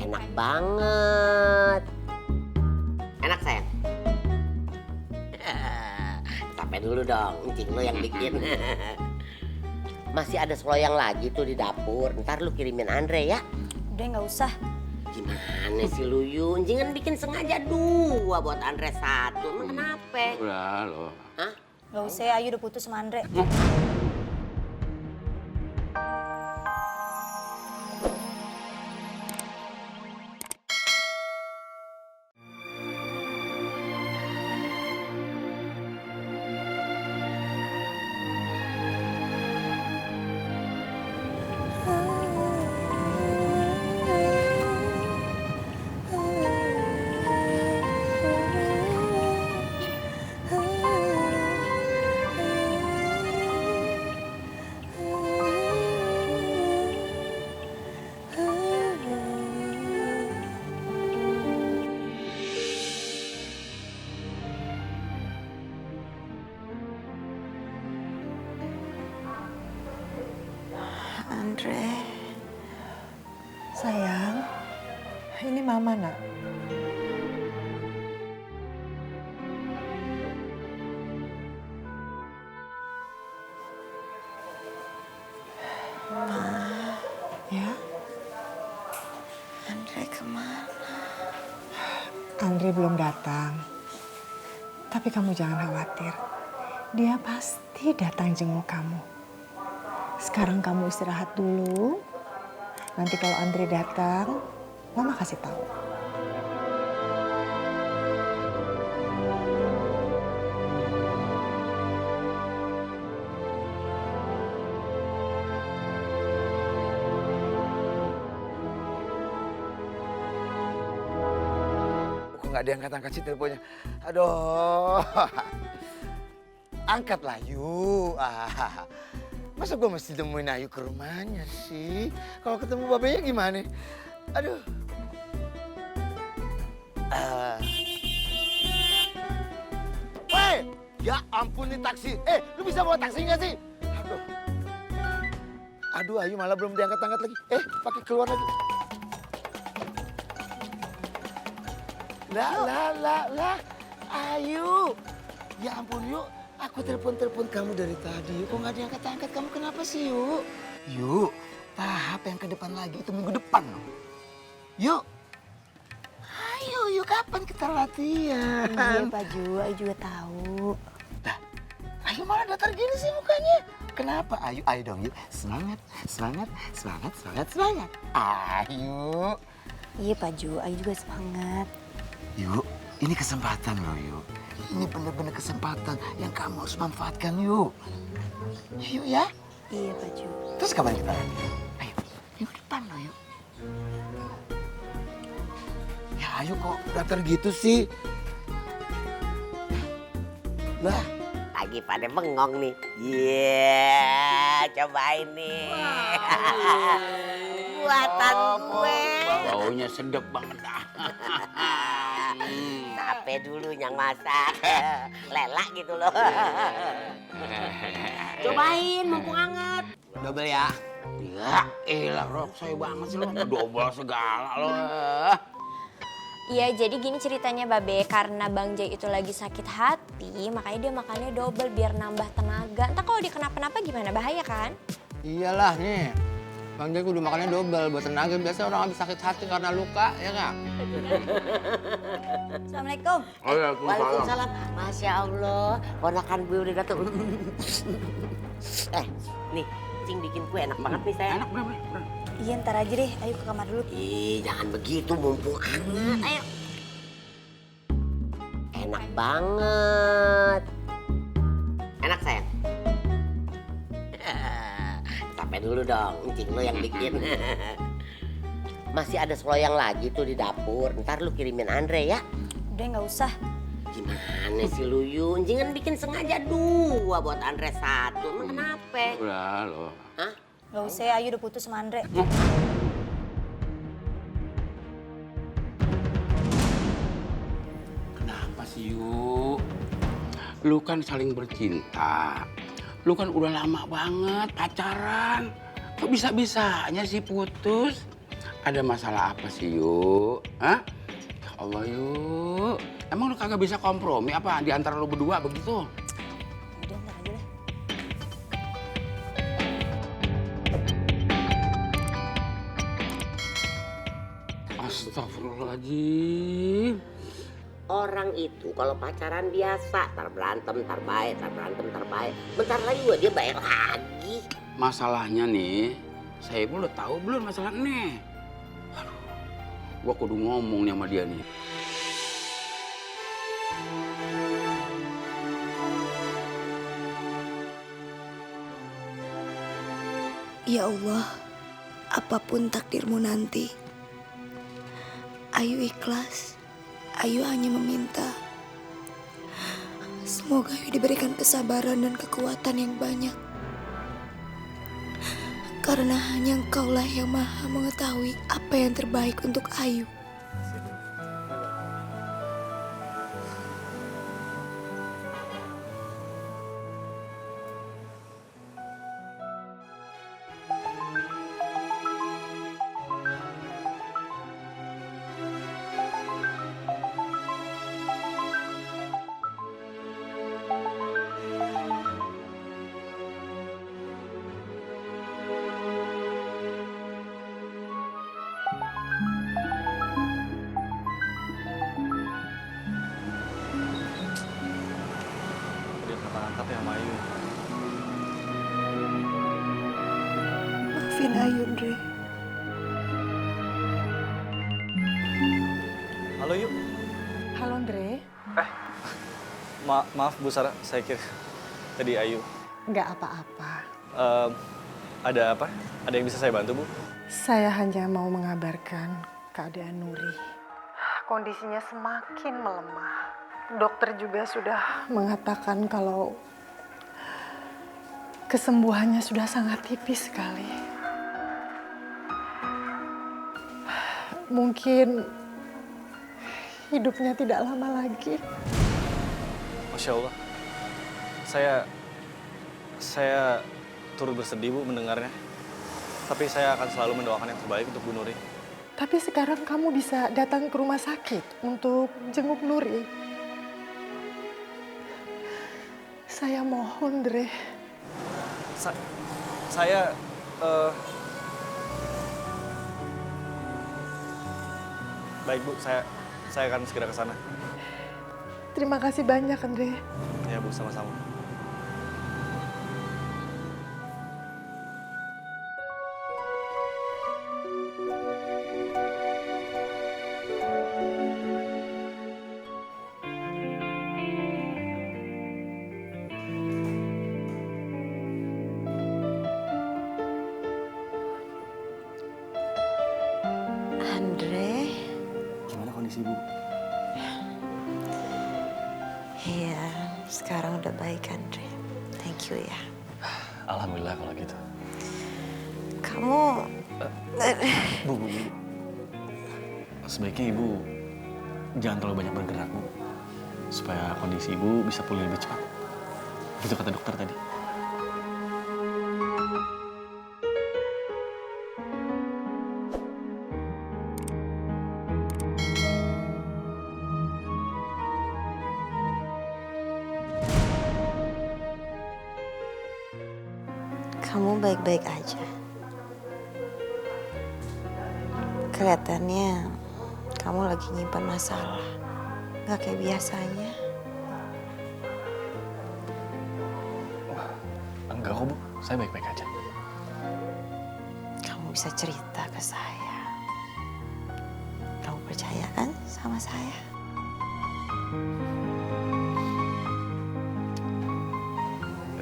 Enak banget. Enak sayang. Sampai dulu dong, encing lo yang bikin. Masih ada seloyang lagi tuh di dapur. Ntar lu kirimin Andre ya. Udah nggak usah. Gimana sih lu Yun? Jangan bikin sengaja 2 buat Andre 1. Emang kenapa? Udah lo. Hah? Nggak usah ya, Ayu udah putus sama Andre. Andre, sayang, ini mama nak. Ya, Andre kemana? Andre belum datang. Tapi kamu jangan khawatir. Dia pasti datang jenguk kamu. Sekarang kamu istirahat dulu. Nanti kalau Andre datang, mama kasih tahu. Kok nggak diangkat-angkat sih teleponnya? Aduh. Angkatlah Yu. Masa gue mesti temuin Ayu ke rumahnya sih? Kalau ketemu babenya gimana? Aduh. Woi, ya ampun nih taksi. Lu bisa bawa taksi nggak sih? Aduh. Aduh, Ayu malah belum diangkat-angkat lagi. Pakai keluar lagi. Lah. Ayu. Ya ampun, Yuk. Aku telepon kamu dari tadi. Kok nggak diangkat-angkat? Kamu kenapa sih, Yuk? Yuk, tahap yang ke depan lagi itu minggu depan loh. Yuk. Ayo, kapan kita latihan? Iya Pak Ju, Ayu juga tahu. Dah, Ayu malah datar gini sih mukanya. Kenapa? Ayo dong, Yuk. Semangat. Ayo. Iya Pak Ju, Ayu juga semangat. Yuk, ini kesempatan loh, Yuk. Ini bener-bener kesempatan yang kamu harus manfaatkan, Yuk. Yuk ya. Iya Pak Ju. Terus kapan kita latihan? Ayo, minggu depan loh, Yuk. Ya ayo kok datar gitu sih. Lah, Lagi pada bengong nih. Iya, cobain nih. Buatan gue. baunya sedap banget. Capek dulu yang masak. Lela gitu loh. Cobain, mumpung hangat. Double ya. Ya, elah Rob, saya banget sih lo. Double segala lo. Iya, jadi gini ceritanya Babe, karena Bang Jai itu lagi sakit hati, makanya dia makannya double biar nambah tenaga. Entah kalau dia kenapa-napa gimana, bahaya kan? Iyalah nih, Bang Jai kudu makannya double buat tenaga. Biasanya orang habis sakit hati karena luka, ya nggak? Assalamualaikum. Waalaikumsalam. Masya Allah, ponakan gue udah datang. Nih, Cing bikin kue enak banget nih sayang. Enak bener. Iya, ntar aja deh. Ayo ke kamar dulu. Ih, jangan begitu, mumpung hangat. Ayo. Enak banget. Enak sayang. Sampai dulu dong, encing lo yang bikin. Masih ada seloyang lagi tuh di dapur. Ntar lu kirimin Andre ya. Udah nggak usah. Gimana sih lu Yun? Jangan bikin sengaja 2 buat Andre 1. Emang kenapa? Udah lo. Hah? Nggak usah ya, Ayu udah putus sama Andre. Kenapa sih Yu? Lu kan saling bercinta. Lu kan udah lama banget pacaran. Kok bisa-bisanya sih putus? Ada masalah apa sih, Yu? Hah? Ya Allah, Yu. Emang lu kagak bisa kompromi apa di antara lu berdua begitu? Udah, ntar aja deh. Astagfirullahaladzim. Orang itu kalau pacaran biasa, tar berantem, tar baik, tar berantem, tar baik. Bentar lagi juga dia baik lagi. Masalahnya nih, saya udah tahu belum masalah ini? Aduh, gua kudu ngomong nih sama dia nih. Ya Allah, apapun takdirmu nanti, Ayu ikhlas. Ayu hanya meminta, semoga Ayu diberikan kesabaran dan kekuatan yang banyak. Karena hanya Engkaulah yang maha mengetahui apa yang terbaik untuk Ayu. Dia angkat ya sama Ayu. Maafin Ayu, Andre. Halo Yu. Halo Andre, Maaf Bu Sarah, saya kira tadi Ayu. nggak apa-apa. Ada apa? Ada yang bisa saya bantu Bu? Saya hanya mau mengabarkan keadaan Nuri. Kondisinya semakin melemah. Dokter juga sudah mengatakan kalau kesembuhannya sudah sangat tipis sekali. Mungkin hidupnya tidak lama lagi. Masya Allah. Saya turut bersedih Bu mendengarnya. Tapi saya akan selalu mendoakan yang terbaik untuk Bu Nuri. Tapi sekarang kamu bisa datang ke rumah sakit untuk jenguk Nuri. Saya mohon, Dre. Saya baik Bu, saya akan segera ke sana. Terima kasih banyak, Andre. Ya Bu, sama-sama. Andre, Gimana kondisi Ibu? iya, sekarang udah baik, Andre. Thank you ya. Alhamdulillah kalau gitu. Kamu, Bu. Sebaiknya Ibu jangan terlalu banyak bergerak, Bu. Supaya kondisi Ibu bisa pulih lebih cepat. Gitu kata dokter tadi. kamu baik-baik aja. Kelihatannya kamu lagi nyimpan masalah. Gak kayak biasanya. Enggak kok Bu, saya baik-baik aja. Kamu bisa cerita ke saya. Kamu percaya kan sama saya?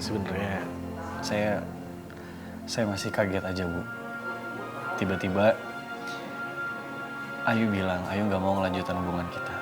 Sebenarnya saya masih kaget aja Bu. Tiba-tiba Ayu bilang Ayu nggak mau ngelanjutin hubungan kita.